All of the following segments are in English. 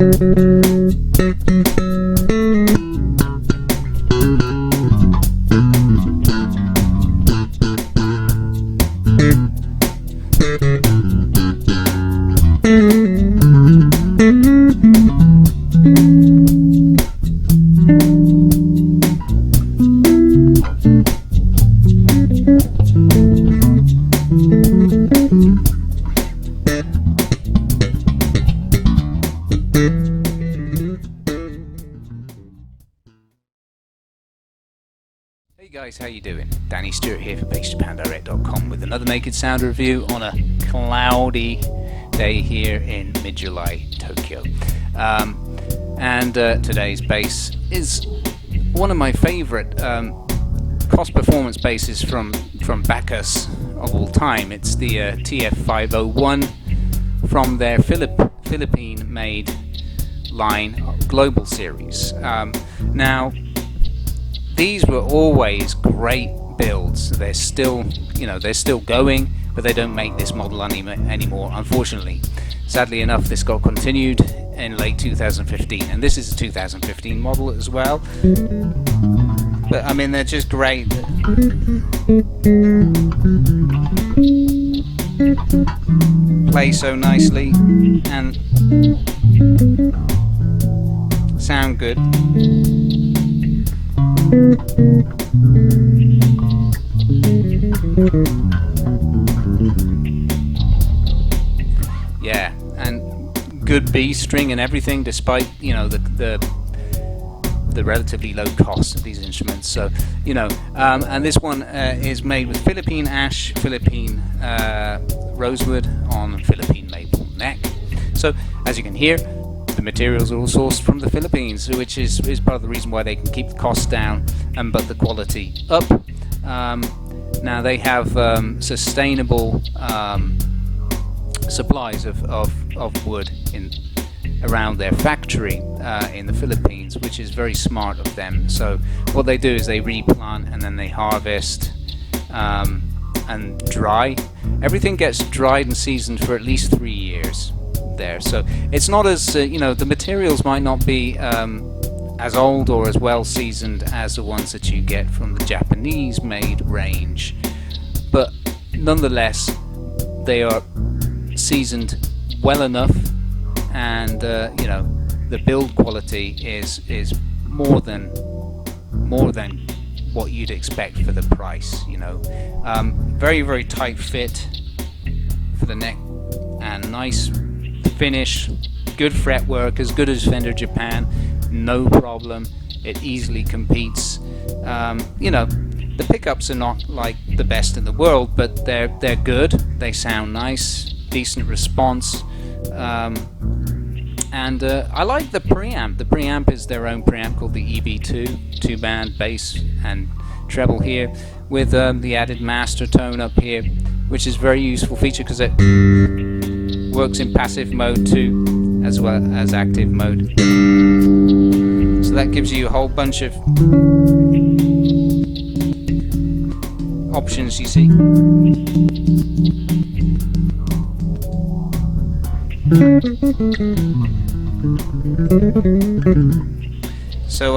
Hey guys, how you doing? Danny Stewart here for BassJapanDirect.com with another Naked Sound review on a cloudy day here in mid-July, Tokyo. Today's bass is one of my favorite cost-performance basses from Bacchus of all time. It's the TF501 from their Philippine-made line global series. Now, these were always great builds. They're still, they're still going, but they don't make this model anymore, unfortunately. Sadly enough, this got continued in late 2015, and this is a 2015 model as well. But I mean, they're just great. Play so nicely and sound good. Yeah, and good B string and everything, despite the relatively low cost of these instruments. So and this one is made with Philippine ash, Philippine rosewood on Philippine maple neck. So as you can hear, the materials are all sourced from the Philippines, which is part of the reason why they can keep the costs down but the quality up. Now they have sustainable supplies of wood around their factory in the Philippines, which is very smart of them. So what they do is they replant and then they harvest and dry. Everything gets dried and seasoned for at least 3 years there. So it's not as the materials might not be as old or as well seasoned as the ones that you get from the Japanese made range, but nonetheless they are seasoned well enough, and the build quality is more than what you'd expect for the price. Very, very tight fit for the neck and nice finish, good fretwork, as good as Fender Japan, no problem. It easily competes. The pickups are not like the best in the world, but they're good. They sound nice, decent response, and I like the preamp. The preamp is their own preamp called the EB2, two-band bass and treble here, with the added master tone up here, which is a very useful feature because it works in passive mode too, as well as active mode. So that gives you a whole bunch of options, you see. So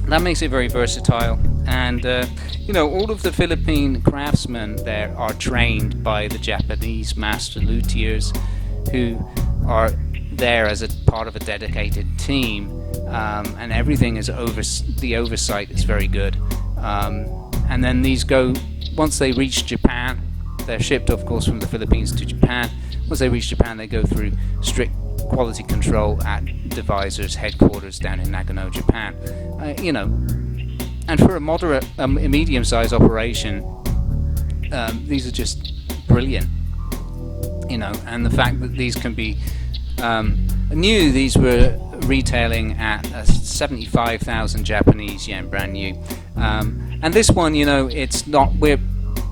that makes it very versatile, and all of the Philippine craftsmen there are trained by the Japanese master luthiers, who are there as a part of a dedicated team, and everything is the oversight is very good. And then these go, once they reach Japan, they're shipped of course from the Philippines to Japan. Once they reach Japan, they go through strict quality control at Devisor's headquarters down in Nagano, Japan. And for a moderate, a medium-sized operation, these are just brilliant. And the fact that these can be new, these were retailing at 75,000 Japanese yen, brand new. And this one, it's not. We're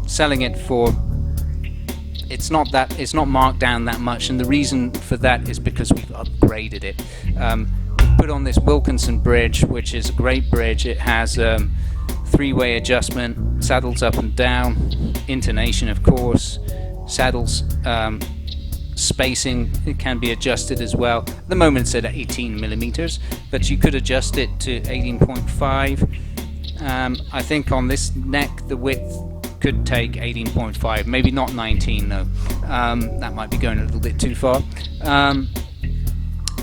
selling it for. It's not marked down that much, and the reason for that is because we've upgraded it. We've put on this Wilkinson bridge, which is a great bridge. It has three-way adjustment, saddles up and down, intonation of course, saddles spacing, it can be adjusted as well. At the moment it's at 18 millimeters, but you could adjust it to 18.5. I think on this neck the width could take 18.5, maybe not 19 though. That might be going a little bit too far.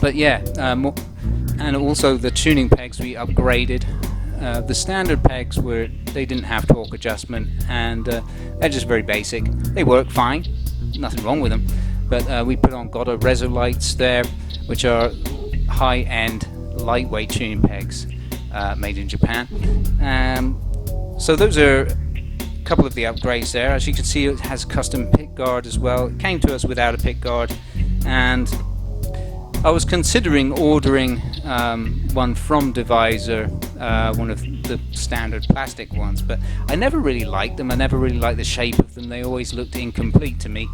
But yeah, and also the tuning pegs we upgraded. The standard pegs they didn't have torque adjustment, and they're just very basic. They work fine, nothing wrong with them. But we put on Godo Reso lights there, which are high-end, lightweight tuning pegs made in Japan. So those are a couple of the upgrades there. As you can see, it has custom pick guard as well. It came to us without a pick guard, and I was considering ordering one from Divisor, one of the standard plastic ones, but I never really liked them. I never really liked the shape of them. They always looked incomplete to me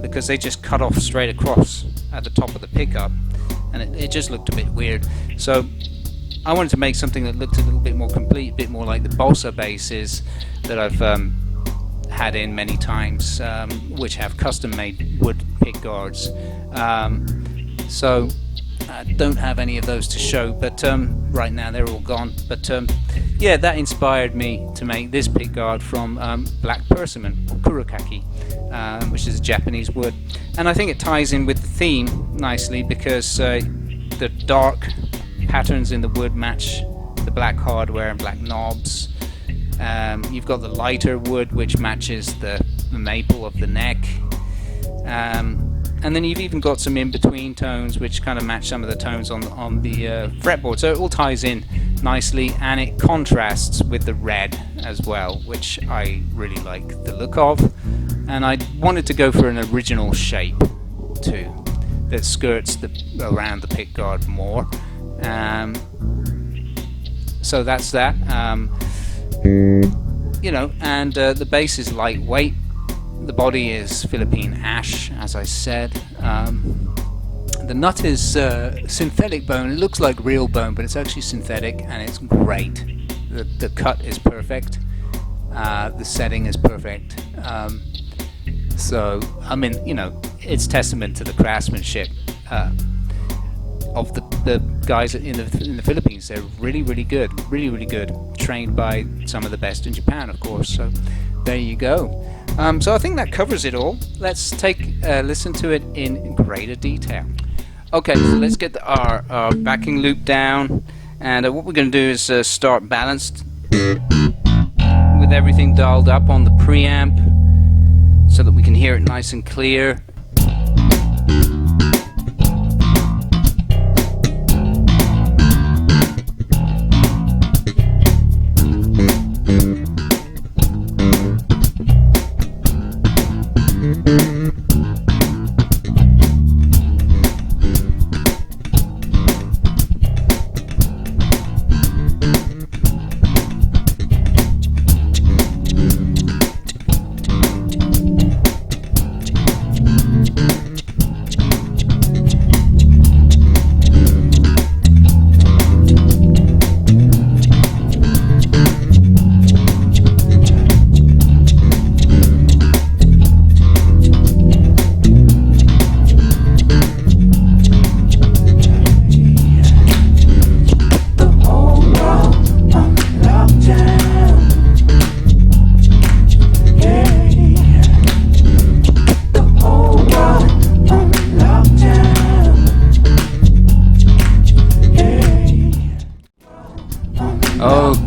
because they just cut off straight across at the top of the pickup, and it just looked a bit weird. So I wanted to make something that looked a little bit more complete, a bit more like the Bossa basses that I've had in many times, which have custom-made wood pick guards. So I don't have any of those to show, but right now they're all gone. But yeah, that inspired me to make this pick guard from black persimmon, or kurokaki, which is a Japanese wood. And I think it ties in with the theme nicely because the dark patterns in the wood match the black hardware and black knobs. You've got the lighter wood which matches the maple of the neck. And then you've even got some in-between tones which kind of match some of the tones on the fretboard. So it all ties in nicely, and it contrasts with the red as well, which I really like the look of. And I wanted to go for an original shape too, that skirts around the pickguard more. So that's that. You know, and the bass is lightweight. The body is Philippine ash, as I said. The nut is synthetic bone. It looks like real bone, but it's actually synthetic, and it's great. The cut is perfect. The setting is perfect. So, I mean, you know, it's testament to the craftsmanship of the guys in the Philippines. They're really, really good. Really, really good. Trained by some of the best in Japan, of course. So, there you go. So I think that covers it all. Let's take a listen to it in greater detail. Okay, so let's get our backing loop down, and what we're going to do is start balanced with everything dialed up on the preamp so that we can hear it nice and clear.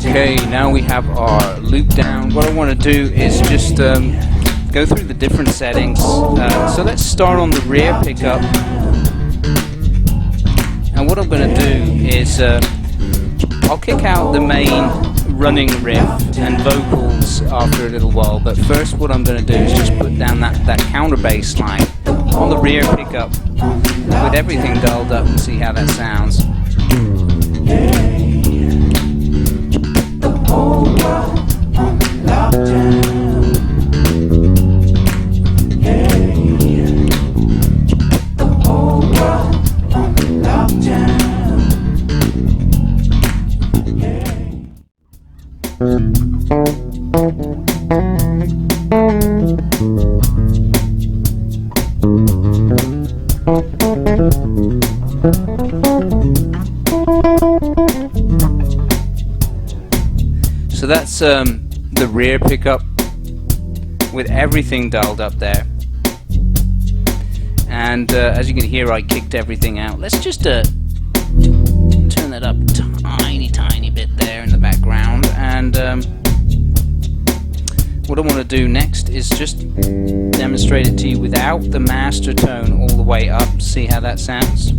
Okay, now we have our loop down. What I want to do is just go through the different settings. So let's start on the rear pickup. And what I'm going to do is I'll kick out the main running riff and vocals after a little while. But first what I'm going to do is just put down that counter bass line on the rear pickup with everything dialed up and see how that sounds. So that's the rear pickup with everything dialed up there. And as you can hear, I kicked everything out. Let's just turn that up tiny bit there in the background. And what I want to do next is just demonstrate it to you without the master tone all the way up. See how that sounds?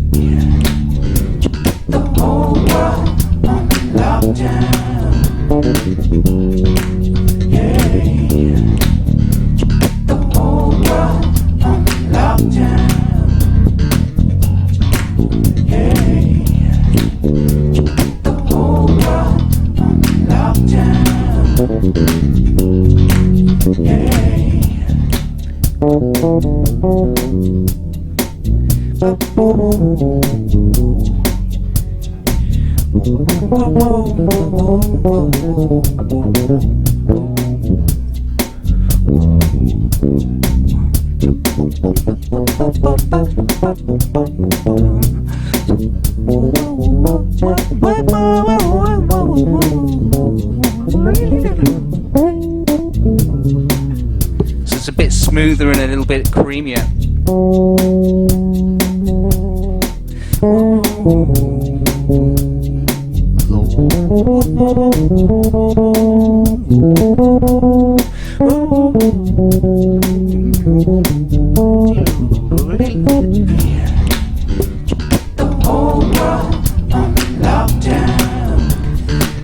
The whole world on lockdown. Yeah. The whole world on lockdown. The whole world on lockdown. So it's a bit smoother and a little bit creamier.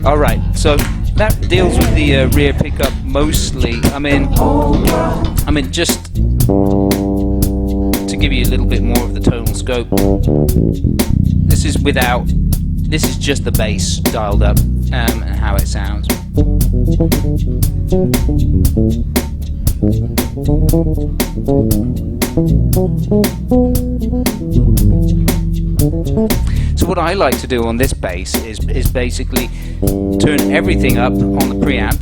Alright, so that deals with the rear pickup mostly. I mean, just to give you a little bit more of the tonal scope, this is just the bass dialed up and how it sounds. So what I like to do on this bass is basically turn everything up on the preamp,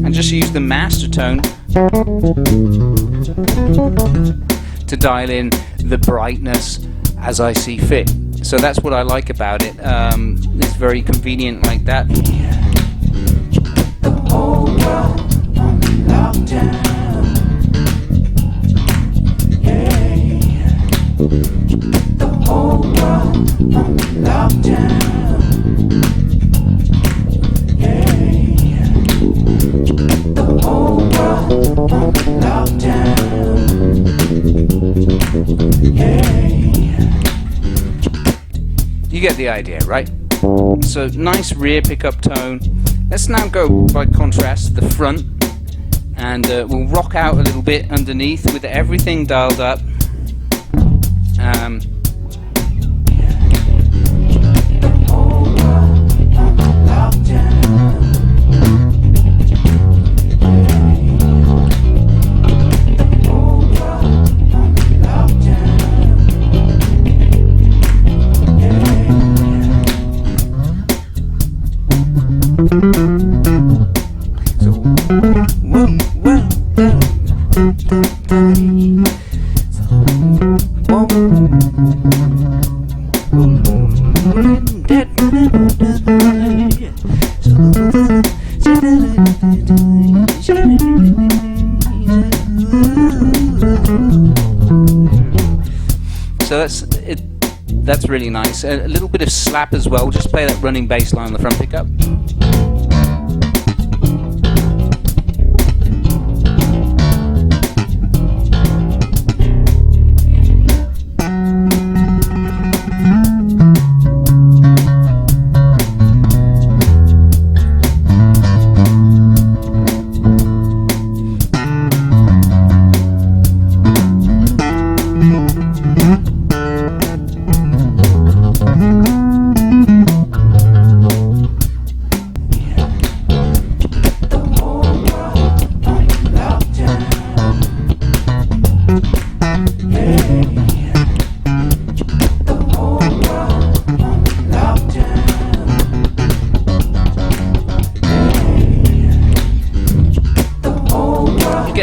and just use the master tone to dial in the brightness as I see fit. So that's what I like about it. It's very convenient like that. The whole world on lockdown. The whole world on lockdown. The whole world on lockdown. You get the idea, right? So nice rear pickup tone. Let's now go by contrast the front, and we'll rock out a little bit underneath with everything dialed up. So that's really nice. A little bit of slap as well. Just play that running bass line on the front pickup.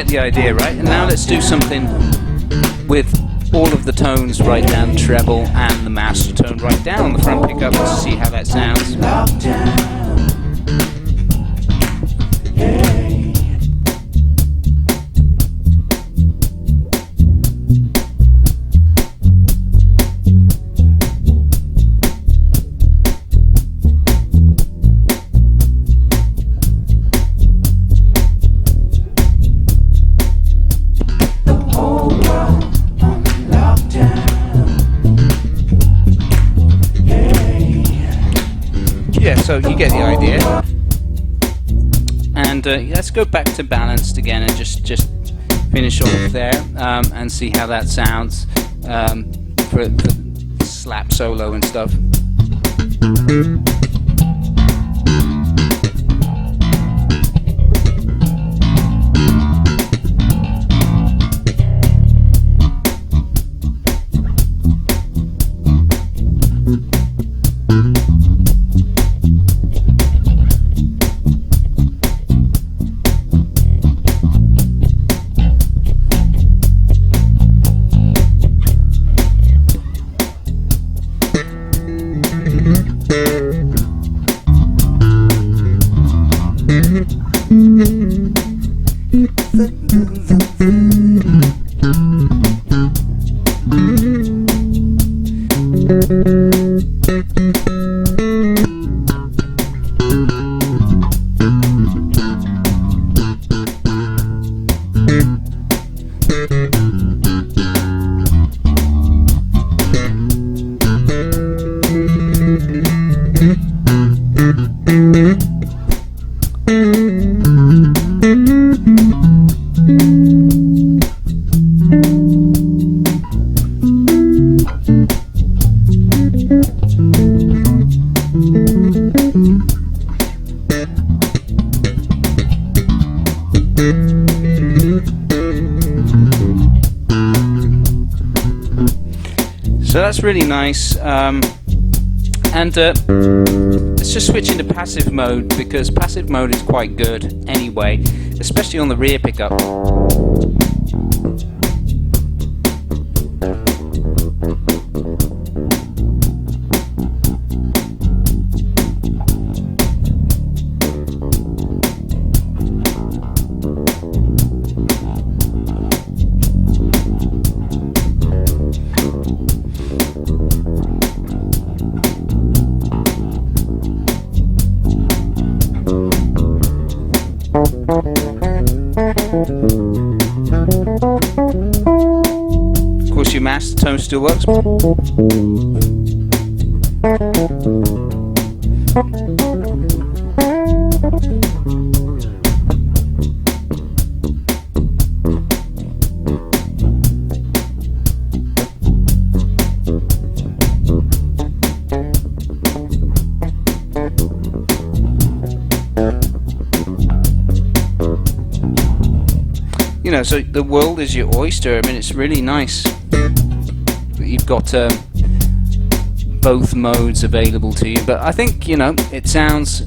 get the idea, right? And now let's do something with all of the tones right down the treble and the master tone right down on the front pickup to see how that sounds. Yeah, so you get the idea. And let's go back to balanced again and just finish off there and see how that sounds for the slap solo and stuff. So that's really nice, and let's just switch into passive mode, because passive mode is quite good anyway, especially on the rear pickup. Of course, your master tone still works. You know, so the world is your oyster. I mean, it's really nice that you've got both modes available to you. But I think, you know, it sounds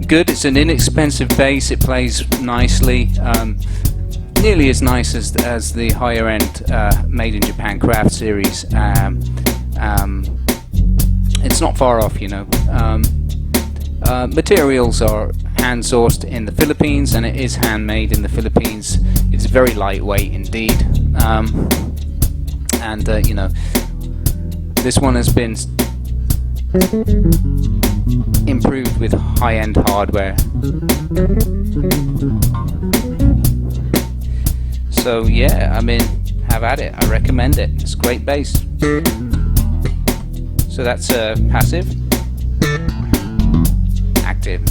good. It's an inexpensive bass. It plays nicely, nearly as nice as the higher end Made in Japan Craft series. It's not far off, you know. Materials are hand sourced in the Philippines, and it is handmade in the Philippines. It's very lightweight indeed, and you know, this one has been improved with high-end hardware. So yeah, I mean, have at it. I recommend it. It's a great bass. So that's passive. Active.